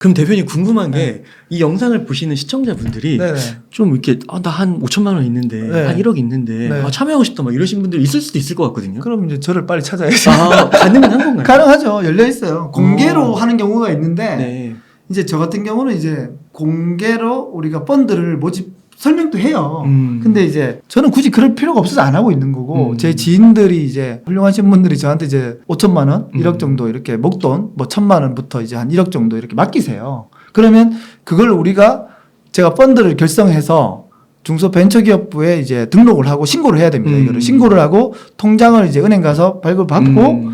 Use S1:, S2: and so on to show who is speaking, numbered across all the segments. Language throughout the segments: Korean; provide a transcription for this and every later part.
S1: 그럼 대표님 궁금한 게 이 영상을 보시는 시청자분들이
S2: 네네.
S1: 좀 이렇게 나 한 5천만 원 있는데
S2: 네.
S1: 한 1억 있는데
S2: 네.
S1: 참여하고 싶다 막 이러신 분들 있을 수도 있을 것 같거든요.
S2: 그럼 이제 저를 빨리 찾아야죠.
S1: 가능은 한 건가요?
S2: 가능하죠. 열려 있어요. 공개로 하는 경우가 있는데
S1: 네.
S2: 이제 저 같은 경우는 이제 공개로 우리가 펀드를 모집 설명도 해요. 근데 이제 저는 굳이 그럴 필요가 없어서 안 하고 있는 거고 제 지인들이 이제 훌륭하신 분들이 저한테 이제 5천만 원, 1억 정도 이렇게 목돈 뭐 1,000만 원부터 이제 한 1억 정도 이렇게 맡기세요. 그러면 그걸 제가 펀드를 결성해서 중소벤처기업부에 이제 등록을 하고 신고를 해야 됩니다. 이거를 신고를 하고 통장을 이제 은행 가서 발급받고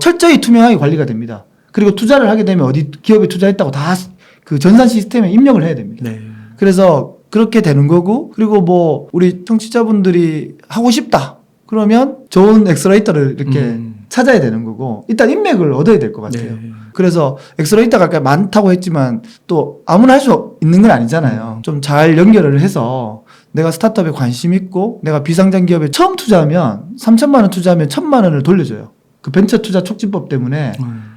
S2: 철저히 투명하게 관리가 됩니다. 그리고 투자를 하게 되면 어디 기업에 투자했다고 다 그 전산 시스템에 입력을 해야 됩니다.
S1: 네.
S2: 그래서 그렇게 되는 거고, 그리고 뭐 우리 청취자분들이 하고 싶다 그러면 좋은 엑셀레이터를 이렇게 찾아야 되는 거고, 일단 인맥을 얻어야 될 것 같아요.
S1: 네.
S2: 그래서 엑셀레이터가 아까 많다고 했지만 또 아무나 할 수 있는 건 아니잖아요. 좀 잘 연결을 해서 내가 스타트업에 관심 있고 내가 비상장 기업에 처음 투자하면 3천만 원 투자하면 1,000만 원을 돌려줘요. 그 벤처 투자 촉진법 때문에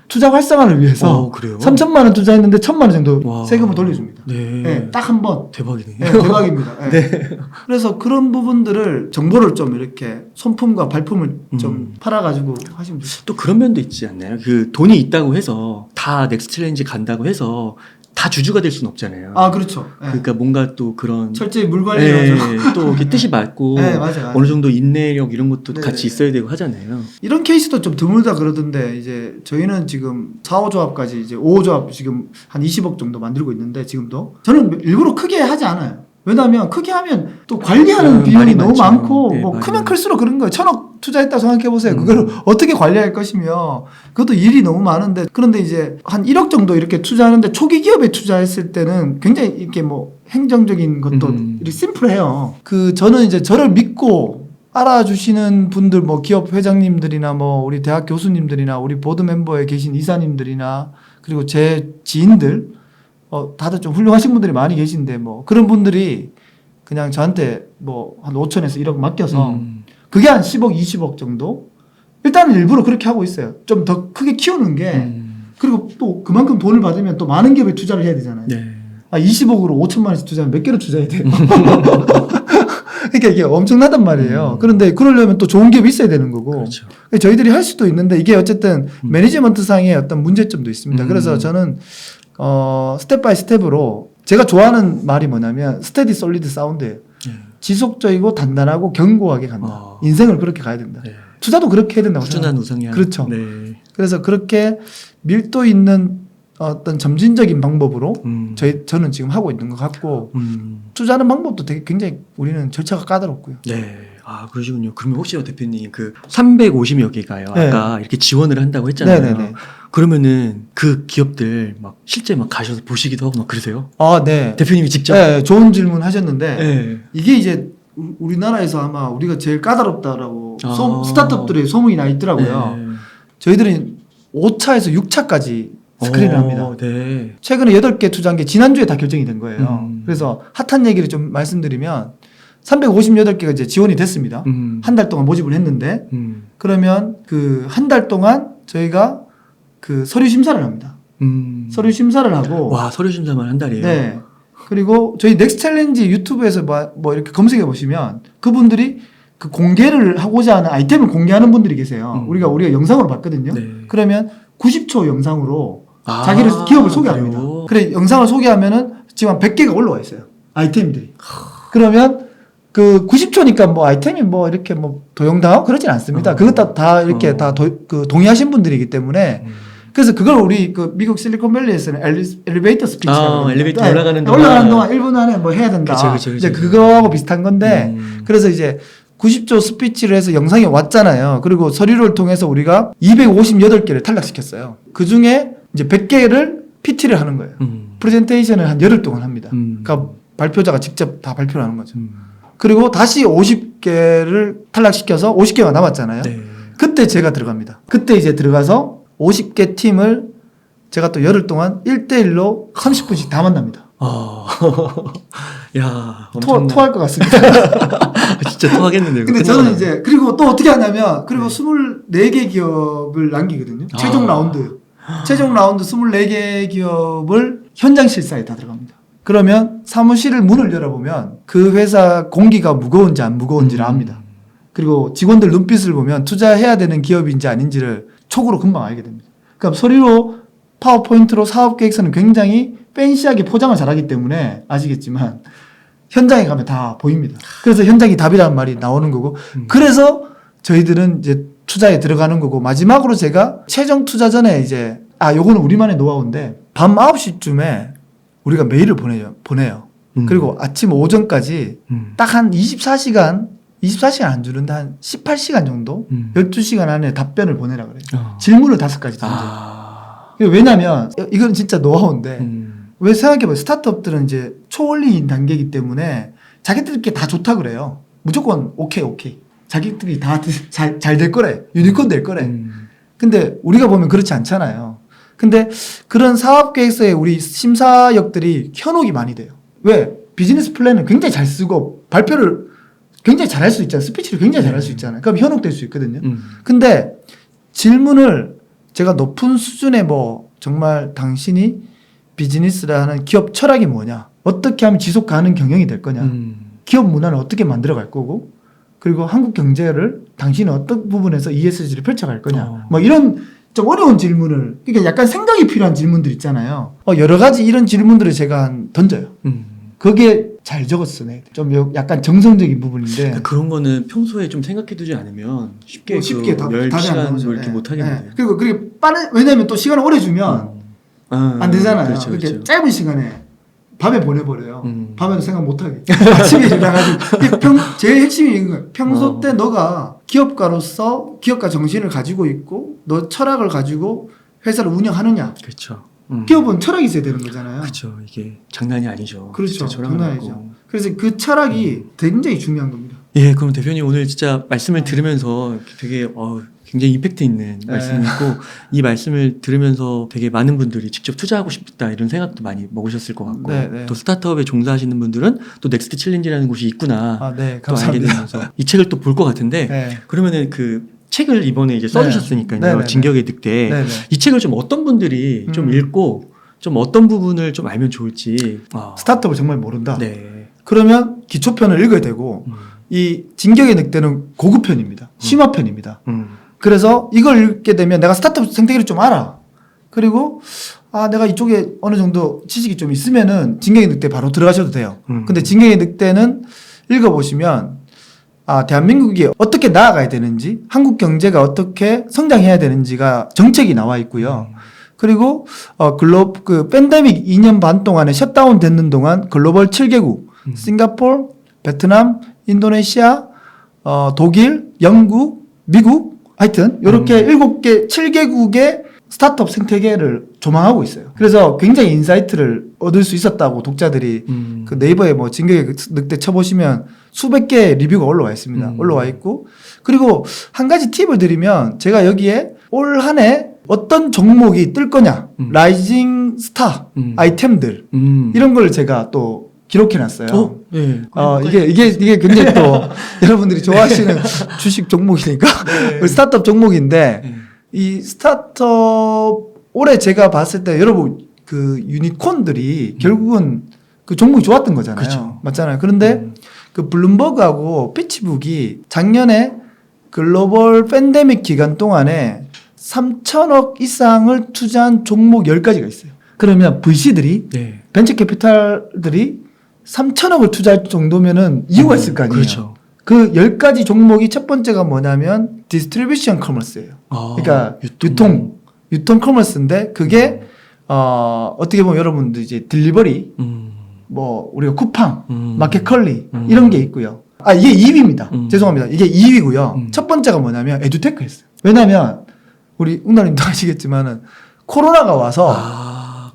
S2: 투자 활성화를 위해서
S1: 그래요?
S2: 3천만 원 투자했는데 1,000만 원 정도
S1: 와.
S2: 세금을 돌려줍니다.
S1: 네.
S2: 네, 딱 한 번.
S1: 대박이네.
S2: 네, 대박입니다. 네. 그래서 그런 부분들을 정보를 좀 이렇게 손품과 발품을 좀 팔아가지고 하시면 좋죠.
S1: 또 그런 면도 있지 않나요? 그 돈이 있다고 해서 다 넥스트 챌린지 간다고 해서 다 주주가 될 수는 없잖아요.
S2: 아, 그렇죠. 네.
S1: 그러니까 뭔가 또 그런
S2: 철저히 물 관리를 하죠.
S1: 또 이렇게 뜻이 맞고
S2: 네, 맞아요.
S1: 어느 정도 인내력 이런 것도
S2: 네네.
S1: 같이 있어야 되고 하잖아요.
S2: 이런 케이스도 좀 드물다 그러던데, 이제 저희는 지금 4, 5조합까지 이제 5조합 지금 한 20억 정도 만들고 있는데, 지금도 저는 일부러 크게 하지 않아요. 왜냐하면 크게 하면 또 관리하는 비용이
S1: 말이
S2: 너무
S1: 많죠.
S2: 많고
S1: 네,
S2: 뭐
S1: 많이
S2: 크면
S1: 많죠.
S2: 클수록 그런 거예요. 1,000억 투자했다 생각해 보세요. 그걸 어떻게 관리할 것이며, 그것도 일이 너무 많은데. 그런데 이제 한 1억 정도 이렇게 투자하는데, 초기 기업에 투자했을 때는 굉장히 이렇게 뭐 행정적인 것도 이렇게 심플해요. 저는 이제 저를 믿고 알아주시는 분들, 뭐 기업 회장님들이나 뭐 우리 대학 교수님들이나 우리 보드 멤버에 계신 이사님들이나 그리고 제 지인들, 다들 좀 훌륭하신 분들이 많이 계신데, 뭐 그런 분들이 그냥 저한테 뭐 한 5천에서 1억 맡겨서 그게 한 10억, 20억 정도? 일단은 일부러 그렇게 하고 있어요. 좀 더 크게 키우는 게. 그리고 또 그만큼 돈을 받으면 또 많은 기업에 투자를 해야 되잖아요.
S1: 네.
S2: 20억으로 5천만 원씩 투자하면 몇 개를 투자해야 돼요. 그러니까 이게 엄청나단 말이에요. 그런데 그러려면 또 좋은 기업이 있어야 되는 거고.
S1: 그렇죠.
S2: 저희들이 할 수도 있는데, 이게 어쨌든 매니지먼트 상의 어떤 문제점도 있습니다. 그래서 저는 스텝 바이 스텝으로, 제가 좋아하는 말이 뭐냐면 스테디 솔리드 사운드예요. 지속적이고 단단하고 견고하게 간다. 인생을 그렇게 가야 된다.
S1: 네.
S2: 투자도 그렇게 해야 된다고
S1: 꾸준한
S2: 생각합니다.
S1: 우상향.
S2: 그렇죠.
S1: 네.
S2: 그래서 그렇게 밀도 있는 어떤 점진적인 방법으로 저는 지금 하고 있는 것 같고, 투자하는 방법도 되게 굉장히 우리는 절차가 까다롭고요.
S1: 네. 그러시군요. 그러면 혹시 대표님 350여 개가요.
S2: 네.
S1: 아까 이렇게 지원을 한다고 했잖아요.
S2: 네네네.
S1: 그러면은 그 기업들 막 실제 막 가셔서 보시기도 하고 막 그러세요?
S2: 네.
S1: 대표님이 직접?
S2: 네, 좋은 질문 하셨는데,
S1: 네.
S2: 이게 이제 우리나라에서 아마 우리가 제일 까다롭다라고 스타트업들의 소문이 나 있더라고요.
S1: 네.
S2: 저희들은 5차에서 6차까지 스크린을 합니다.
S1: 네.
S2: 최근에 8개 투자한 게 지난주에 다 결정이 된 거예요. 그래서 핫한 얘기를 좀 말씀드리면 358개가 이제 지원이 됐습니다. 한 달 동안 모집을 했는데, 그러면 그 한 달 동안 저희가 그 서류 심사를 합니다. 서류 심사를 하고.
S1: 와, 서류 심사만 한 달이에요?
S2: 네. 그리고 저희 넥스트 챌린지 유튜브에서 뭐 이렇게 검색해 보시면 그분들이 그 공개를 하고자 하는 아이템을 공개하는 분들이 계세요. 우리가 영상으로 봤거든요.
S1: 네.
S2: 그러면 90초 영상으로 자기를 기업을 소개합니다.
S1: 그래요?
S2: 그래, 영상을 소개하면은 지금 한 100개가 올라와 있어요. 아이템들이. 그러면 그 90초니까 뭐 아이템이 뭐 이렇게 뭐 도용당하고 그러진 않습니다. 그것 다 이렇게 동의하신 분들이기 때문에. 그래서 그걸 우리 미국 실리콘밸리에서는 엘리베이터 스피치라고
S1: 엘리베이터 올라가는
S2: 동안 1분 안에 뭐 해야 된다.
S1: 그쵸.
S2: 이제 그거하고 비슷한 건데, 그래서 이제 90초 스피치를 해서 영상이 왔잖아요. 그리고 서류를 통해서 우리가 258개를 탈락시켰어요. 그 중에 이제 100개를 PT를 하는 거예요. 프레젠테이션을 한 열흘 동안 합니다. 그러니까 발표자가 직접 다 발표를 하는 거죠. 그리고 다시 50개를 탈락시켜서 50개가 남았잖아요.
S1: 네.
S2: 그때 제가 들어갑니다. 그때 이제 들어가서 50개 팀을 제가 또 열흘 동안 1대1로 30분씩 다 만납니다.
S1: 야,
S2: 토할 것 같습니다.
S1: 진짜 토하겠는데요.
S2: 근데 저는 이제, 그리고 또 어떻게 하냐면, 그리고 24개 기업을 남기거든요. 최종 라운드. 최종 라운드 24개 기업을 현장 실사에 다 들어갑니다. 그러면 사무실을 문을 열어보면 그 회사 공기가 무거운지 안 무거운지를 압니다. 그리고 직원들 눈빛을 보면 투자해야 되는 기업인지 아닌지를 촉으로 금방 알게 됩니다. 그러니까 서류로 파워포인트로 사업계획서는 굉장히 팬시하게 포장을 잘하기 때문에 아시겠지만 현장에 가면 다 보입니다. 그래서 현장이 답이라는 말이 나오는 거고 그래서 저희들은 이제 투자에 들어가는 거고 마지막으로 제가 최종 투자 전에 이제 요거는 우리만의 노하우인데 밤 9시쯤에 우리가 메일을 보내요. 그리고 아침 오전까지 딱 한 24시간 안 주는데 한 18시간 정도? 12시간 안에 답변을 보내라 그래요. 질문을 5가지 던져요. 왜냐면 이건 진짜 노하우인데 왜 생각해봐요. 스타트업들은 이제 초원리인 단계이기 때문에 자기들끼리 다 좋다 그래요. 무조건 오케이. 자기들이 다 잘 될 거래. 유니콘 될 거래. 근데 우리가 보면 그렇지 않잖아요. 근데 그런 사업계획서에 우리 심사역들이 현혹이 많이 돼요. 왜? 비즈니스 플랜을 굉장히 잘 쓰고 발표를 굉장히 잘할 수 있잖아요. 스피치를 굉장히 잘할 수 있잖아요. 그럼 현혹될 수 있거든요. 근데 질문을 제가 높은 수준의 뭐 정말 당신이 비즈니스를 하는 기업 철학이 뭐냐? 어떻게 하면 지속 가능 경영이 될 거냐? 기업 문화를 어떻게 만들어 갈 거고? 그리고 한국 경제를 당신은 어떤 부분에서 ESG를 펼쳐갈 거냐? 뭐 이런 좀 어려운 질문을, 그러니까 약간 생각이 필요한 질문들 있잖아요. 여러 가지 이런 질문들을 제가 던져요. 그게 잘 적었어, 네. 좀 약간 정성적인 부분인데.
S1: 그러니까 그런 거는 평소에 좀 생각해두지 않으면 쉽게
S2: 답이
S1: 10시간 뭐 이렇게 못 하겠는데.
S2: 네. 그리고 그게 왜냐면 또 시간을 오래 주면 안 되잖아요.
S1: 그렇죠,
S2: 그렇게
S1: 그렇죠.
S2: 짧은 시간에 밤에 보내버려요. 밤에도 생각 못하게. 아침에 일어나가지고. 제일 핵심이 이런 거예요. 평소 때 너가 기업가로서 기업가 정신을 가지고 있고 너 철학을 가지고 회사를 운영하느냐.
S1: 그렇죠.
S2: 기업은 철학이 있어야 되는 거잖아요.
S1: 그렇죠. 이게 장난이 아니죠.
S2: 그렇죠.
S1: 진짜
S2: 장난 아니죠. 그래서 그 철학이 굉장히 중요한 겁니다.
S1: 예, 그럼 대표님 오늘 진짜 말씀을 들으면서 되게 굉장히 임팩트 있는 말씀이고 이 말씀을 들으면서 되게 많은 분들이 직접 투자하고 싶다 이런 생각도 많이 먹으셨을 것 같고 또 스타트업에 종사하시는 분들은 또 넥스트 챌린지라는 곳이 있구나 또 알게 되면서 이 책을 또 볼 것 같은데 그러면은 그 책을 이번에 이제 써주셨으니까요. 진격의 늑대. 이 책을 좀 어떤 분들이 좀 읽고 좀 어떤 부분을 좀 알면 좋을지.
S2: 스타트업을 정말 모른다.
S1: 네.
S2: 그러면 기초편을 읽어야 되고 이 진격의 늑대는 고급편입니다. 심화편입니다. 그래서 이걸 읽게 되면 내가 스타트업 생태계를 좀 알아. 그리고 내가 이쪽에 어느 정도 지식이 좀 있으면은 진격의 늑대 바로 들어가셔도 돼요. 근데 진격의 늑대는 읽어보시면 대한민국이 어떻게 나아가야 되는지, 한국 경제가 어떻게 성장해야 되는지가 정책이 나와 있고요. 그리고 팬데믹 2년 반 동안에 셧다운 됐는 동안 글로벌 7개국, 싱가포르, 베트남, 인도네시아, 독일, 영국, 미국, 하여튼 이렇게 7개국의 스타트업 생태계를 조망하고 있어요. 그래서 굉장히 인사이트를 얻을 수 있었다고 독자들이 그 네이버에 뭐 진격의 늑대 쳐보시면 수백 개의 리뷰가 올라와 있습니다. 올라와 있고 그리고 한 가지 팁을 드리면 제가 여기에 올 한 해 어떤 종목이 뜰 거냐 라이징 스타 아이템들 이런 걸 제가 또 기록해놨어요.
S1: 네.
S2: 이게 굉장히 또 여러분들이 좋아하시는 주식 종목이니까 스타트업 종목인데 이 스타트업 올해 제가 봤을 때 여러분 그 유니콘들이 결국은 그 종목이 좋았던 거잖아요.
S1: 그렇죠.
S2: 맞잖아요. 그런데 그 블룸버그하고 피치북이 작년에 글로벌 팬데믹 기간 동안에 3천억 이상을 투자한 종목 10가지가 있어요. 그러면 VC들이 벤처 캐피탈들이 3천억을 투자할 정도면은 이유가 있을 거 아니에요.
S1: 그렇죠.
S2: 그 10가지 종목이 첫 번째가 뭐냐면 디스트리뷰션 커머스예요. 그러니까 유통 커머스인데 그게 어떻게 보면 여러분들 이제 딜리버리 뭐 우리가 쿠팡, 마켓컬리 이런 게 있고요. 이게 2위입니다. 죄송합니다. 이게 2위고요. 첫 번째가 뭐냐면 에듀테크였어요. 왜냐면 우리 웅달님도 아시겠지만은 코로나가 와서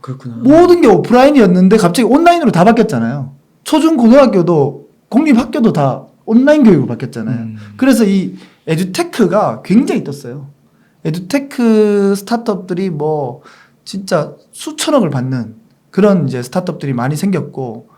S1: 그렇구나.
S2: 모든 게 오프라인이었는데 갑자기 온라인으로 다 바뀌었잖아요. 초중 고등학교도 공립학교도 다 온라인 교육으로 바뀌었잖아요. 그래서 이 에듀테크가 굉장히 떴어요. 에듀테크 스타트업들이 뭐 진짜 수천억을 받는 그런 이제 스타트업들이 많이 생겼고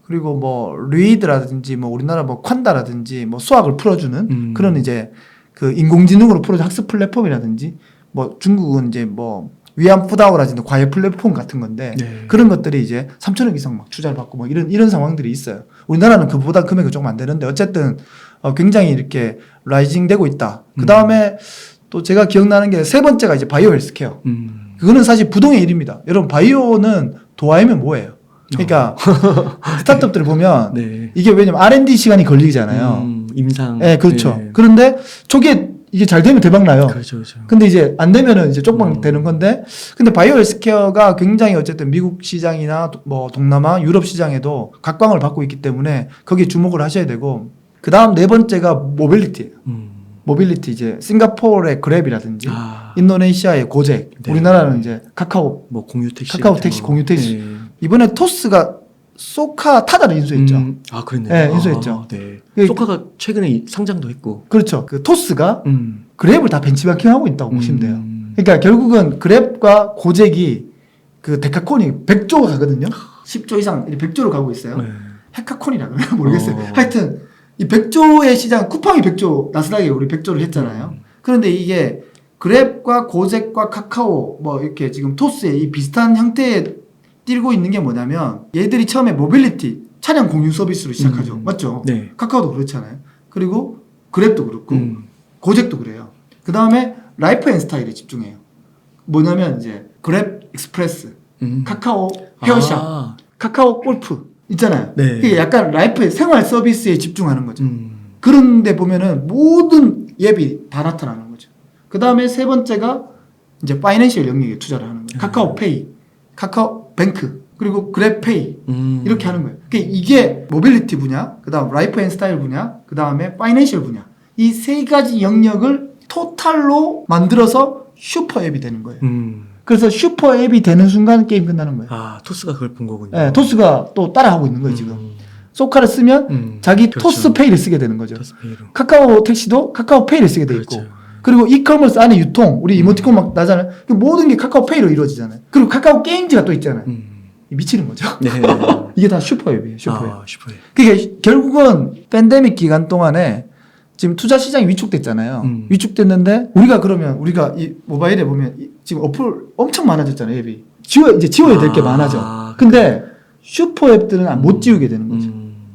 S2: 그리고 뭐 루이드라든지 뭐 우리나라 뭐 콴다라든지 뭐 수학을 풀어주는 그런 이제 그 인공지능으로 풀어주는 학습 플랫폼이라든지 뭐 중국은 이제 뭐 위안푸다오라든지 과외 플랫폼 같은 건데
S1: 네.
S2: 그런 것들이 이제 3천억 이상 막 투자를 받고 뭐 이런 상황들이 있어요. 우리나라는 그보다 금액이 조금 안 되는데 어쨌든 굉장히 이렇게 라이징 되고 있다. 그 다음에 또 제가 기억나는 게 세 번째가 이제 바이오 헬스케어. 그거는 사실 부동의 일입니다. 여러분 바이오는 도화이면 뭐예요? 그러니까 스타트업들을 보면
S1: 네.
S2: 이게 왜냐면 R&D 시간이 걸리잖아요.
S1: 임상.
S2: 네, 그렇죠.
S1: 네.
S2: 그런데 초기에 이게 잘 되면 대박 나요.
S1: 그렇죠, 그렇죠.
S2: 근데 이제 안 되면은 이제 쪽방 되는 건데, 근데 바이오 헬스케어가 굉장히 어쨌든 미국 시장이나 뭐 동남아, 유럽 시장에도 각광을 받고 있기 때문에 거기에 주목을 하셔야 되고, 그 다음 네 번째가 모빌리티예요. 모빌리티 이제 싱가포르의 그랩이라든지 인도네시아의 고잭,
S1: 네.
S2: 우리나라는 이제 카카오
S1: 공유 택시,
S2: 카카오 택시, 공유 택시.
S1: 네.
S2: 이번에 토스가 소카 타다를 인수했죠.
S1: 그랬네요.
S2: 네, 인수했죠.
S1: 네.
S2: 그-
S1: 소카가 최근에 상장도 했고.
S2: 그렇죠. 그 토스가
S1: 음.
S2: 그랩을 다 벤치마킹하고 있다고 보시면 돼요. 그러니까 결국은 그랩과 고잭이 그 데카콘이 100조가 가거든요. 10조 이상 100조로 가고 있어요.
S1: 네.
S2: 헤카콘이라 그러나 모르겠어요.
S1: 어.
S2: 하여튼 이 100조의 시장 쿠팡이 100조 나스닥에 우리 100조를 했잖아요. 그런데 이게 그랩과 고잭과 카카오 뭐 이렇게 지금 토스의 이 비슷한 형태에 띄고 있는 게 뭐냐면 얘들이 처음에 모빌리티 차량 공유 서비스로 시작하죠. 맞죠?
S1: 네.
S2: 카카오도 그렇잖아요. 그리고 그랩도 그렇고 고잭도 그래요. 그 다음에 라이프 앤 스타일에 집중해요. 뭐냐면 이제 그랩 익스프레스, 카카오 헤어샵, 카카오 골프 있잖아요.
S1: 네.
S2: 이게 약간 라이프의 생활 서비스에 집중하는 거죠. 그런데 보면은 모든 앱이 다 나타나는 거죠. 그 다음에 세 번째가 이제 파이낸셜 영역에 투자를 하는 거예요. 카카오페이, 카카오뱅크, 그리고 그랩페이 이렇게 하는 거예요. 그러니까 이게 모빌리티 분야, 그 다음 라이프 앤 스타일 분야, 그 다음에 파이낸셜 분야 이 세 가지 영역을 토탈로 만들어서 슈퍼 앱이 되는 거예요. 그래서 슈퍼 앱이 되는 순간 게임 끝나는 거예요.
S1: 토스가 그걸 본 거군요.
S2: 네, 토스가 또 따라하고 있는 거예요, 지금. 소카를 쓰면 자기
S1: 그렇죠.
S2: 토스페이를 쓰게 되는 거죠.
S1: 토스페이로.
S2: 카카오 택시도 카카오페이를 쓰게 돼 있고.
S1: 그렇죠.
S2: 그리고 이커머스 안에 유통, 우리 이모티콘 막 나잖아요. 그 모든 게 카카오페이로 이루어지잖아요. 그리고 카카오 게임즈가 또 있잖아요. 미치는 거죠.
S1: 네.
S2: 이게 다 슈퍼앱이에요, 슈퍼앱.
S1: 슈퍼앱.
S2: 그게 결국은 팬데믹 기간 동안에 지금 투자 시장이 위축됐잖아요. 위축됐는데 우리가 이 모바일에 보면 지금 어플 엄청 많아졌잖아요, 앱이. 이제 지워야 될 게 많아져. 근데 슈퍼 앱들은 못 지우게 되는 거죠.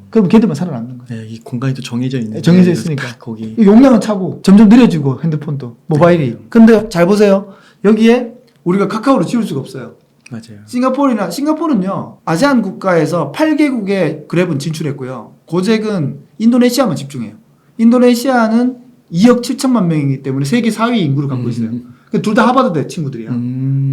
S2: 그럼 걔들만 살아남는 거예요.
S1: 네, 이 공간이 또 정해져 있는.
S2: 정해져 있으니까.
S1: 거기.
S2: 이 용량은 차고 점점 느려지고 핸드폰도 모바일이.
S1: 네.
S2: 근데 잘 보세요. 여기에 우리가 카카오를 지울 수가 없어요.
S1: 맞아요.
S2: 싱가포르는요. 아세안 국가에서 8개국에 그랩은 진출했고요. 고잭은 인도네시아만 집중해요. 인도네시아는 2억 7천만 명이기 때문에 세계 4위 인구를 갖고 있어요. 둘 다 하버드대 친구들이야.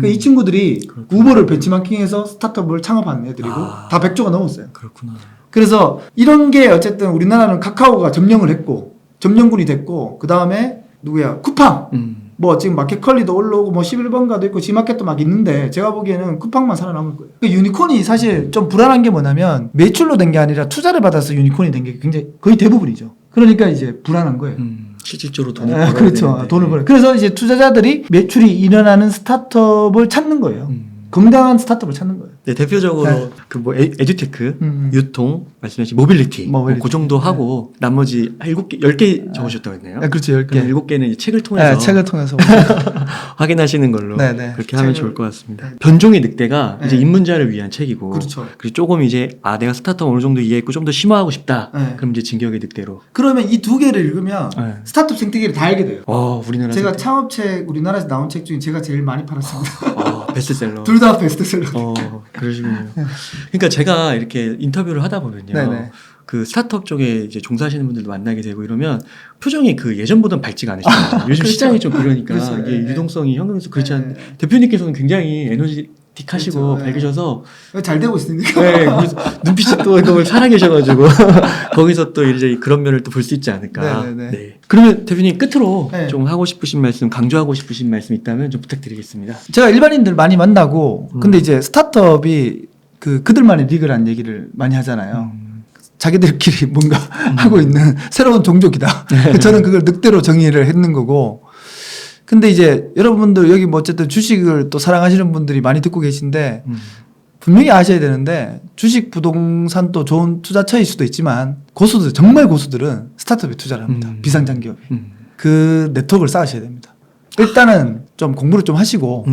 S2: 이 친구들이
S1: 그렇구나.
S2: 우버를 벤치마킹해서 스타트업을 창업하는 애들이고 다 100조가 넘었어요.
S1: 그렇구나.
S2: 그래서 이런 게 어쨌든 우리나라는 카카오가 점령을 했고 점령군이 됐고 그 다음에 누구야 쿠팡 뭐 지금 마켓컬리도 올라오고 뭐 11번가도 있고 지마켓도 막 있는데 제가 보기에는 쿠팡만 살아남을 거예요. 그 유니콘이 사실 좀 불안한 게 뭐냐면 매출로 된 게 아니라 투자를 받아서 유니콘이 된 게 굉장히 거의 대부분이죠. 그러니까 이제 불안한 거예요.
S1: 실질적으로 돈을 벌어야
S2: 그렇죠.
S1: 되는데.
S2: 돈을 벌어요. 그래서 이제 투자자들이 매출이 일어나는 스타트업을 찾는 거예요. 건강한 스타트업을 찾는 거예요.
S1: 네, 대표적으로
S2: 네.
S1: 그 뭐 에듀테크, 유통, 말씀하신 모빌리티,
S2: 모빌리티.
S1: 그 정도 하고 나머지 7개, 10개 적으셨다고 했나요?
S2: 네, 그렇죠. 10개.
S1: 그럼 7개는 책을 통해서
S2: 책을 통해서
S1: 확인하시는 걸로
S2: 네, 네.
S1: 그렇게 하면
S2: 책을-
S1: 좋을 것 같습니다. 변종의 늑대가
S2: 네.
S1: 이제 입문자를 위한 책이고,
S2: 그렇죠.
S1: 그리고 조금 이제 내가 스타트업 어느 정도 이해했고 좀 더 심화하고 싶다.
S2: 네.
S1: 그럼 이제 진격의 늑대로.
S2: 그러면 이 두 개를 읽으면
S1: 네.
S2: 스타트업 생태계를 다 알게 돼요.
S1: 우리나라
S2: 제가 창업책 우리나라에서 나온 책 중에 제가 제일 많이 팔았습니다.
S1: 베스트셀러.
S2: 둘 다 베스트셀러.
S1: 그러시군요. 그러니까 제가 이렇게 인터뷰를 하다 보면요.
S2: 네네.
S1: 그 스타트업 쪽에 이제 종사하시는 분들도 만나게 되고 이러면 표정이 그 예전보다는 밝지가 않으시잖아요. 요즘
S2: 그렇죠.
S1: 시장이 좀 그러니까
S2: 그렇죠.
S1: 이게
S2: 네.
S1: 유동성이 현금에서 그렇지 않.
S2: 네.
S1: 대표님께서는 굉장히 에너지틱하시고
S2: 그렇죠. 네.
S1: 밝으셔서
S2: 잘 되고 있으니까.
S1: 네, 그래서 눈빛이 또 너무 살아계셔가지고 거기서 또 이제 그런 면을 또 볼 수 있지 않을까.
S2: 네네네.
S1: 네. 그러면 대표님 끝으로
S2: 네.
S1: 좀 하고 싶으신 말씀, 강조하고 싶으신 말씀 있다면 좀 부탁드리겠습니다.
S2: 제가 일반인들 많이 만나고 근데 이제 스타트업이 그들만의 리그라는 얘기를 많이 하잖아요. 자기들끼리 뭔가 하고 있는 새로운 종족이다. 저는 그걸 늑대로 정의를 했는 거고. 근데 이제 여러분들 여기 뭐 어쨌든 주식을 또 사랑하시는 분들이 많이 듣고 계신데 분명히 아셔야 되는데 주식 부동산도 좋은 투자처일 수도 있지만 고수들 정말 고수들은 스타트업에 투자를 합니다. 비상장 기업에. 그 네트워크를 쌓으셔야 됩니다. 일단은 좀 공부를 좀 하시고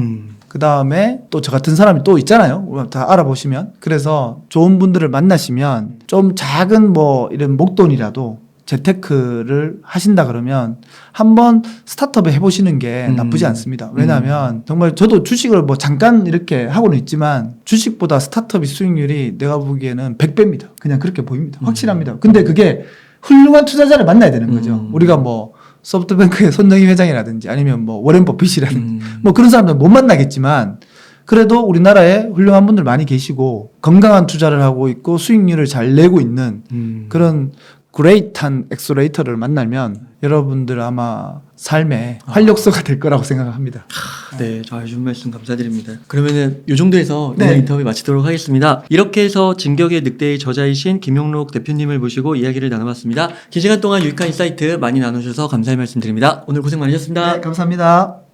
S2: 그 다음에 또 저 같은 사람이 또 있잖아요. 다 알아보시면. 그래서 좋은 분들을 만나시면 좀 작은 뭐 이런 목돈이라도 재테크를 하신다 그러면 한번 스타트업에 해보시는 게 나쁘지 않습니다. 왜냐하면 정말 저도 주식을 뭐 잠깐 이렇게 하고는 있지만 주식보다 스타트업의 수익률이 내가 보기에는 100배입니다. 그냥 그렇게 보입니다. 확실합니다. 근데 그게 훌륭한 투자자를 만나야 되는 거죠. 우리가 뭐 소프트뱅크의 손정희 회장이라든지 아니면 뭐 워렌 버핏이라든지 뭐 그런 사람들 못 만나겠지만 그래도 우리나라에 훌륭한 분들 많이 계시고 건강한 투자를 하고 있고 수익률을 잘 내고 있는 그런 그레이트한 엑셀러레이터를 만나면 여러분들 아마 삶의 활력소가 될 거라고 생각합니다.
S1: 네, 좋은 말씀 감사드립니다. 그러면은 이 정도에서
S2: 네.
S1: 오늘 인터뷰 마치도록 하겠습니다. 이렇게 해서 진격의 늑대의 저자이신 김용록 대표님을 모시고 이야기를 나눠봤습니다. 긴 시간 동안 유익한 인사이트 많이 나누셔서 감사의 말씀드립니다. 오늘 고생 많으셨습니다.
S2: 네, 감사합니다.